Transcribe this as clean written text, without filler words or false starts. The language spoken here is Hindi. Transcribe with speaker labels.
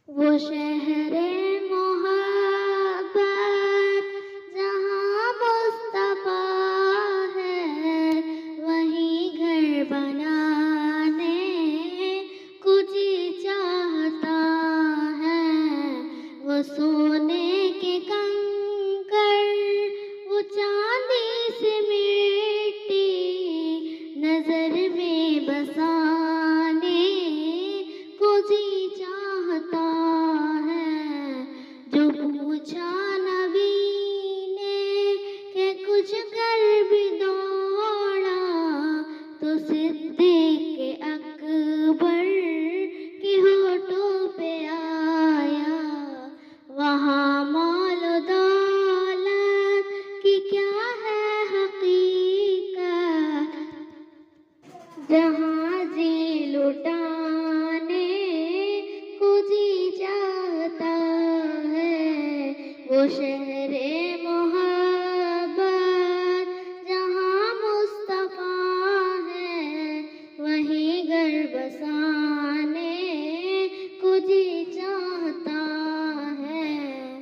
Speaker 1: वो शहरे मोहब्बत जहाँ मुस्तफा है, वहीं घर बनाने को जी चाहता है। वो सोने के कंकड़, वो चांदी से मिट्टी नजर में बसाने को जी चाहता है। जो पूछा नबी ने कि कुछ कर भी दौड़ा, तो सिद्दीक़ अकबर के होठों पे आया। वहाँ माल दौलत की क्या है हकीकत, जहाँ जी लुटाने को जी चाहता है। वो शहर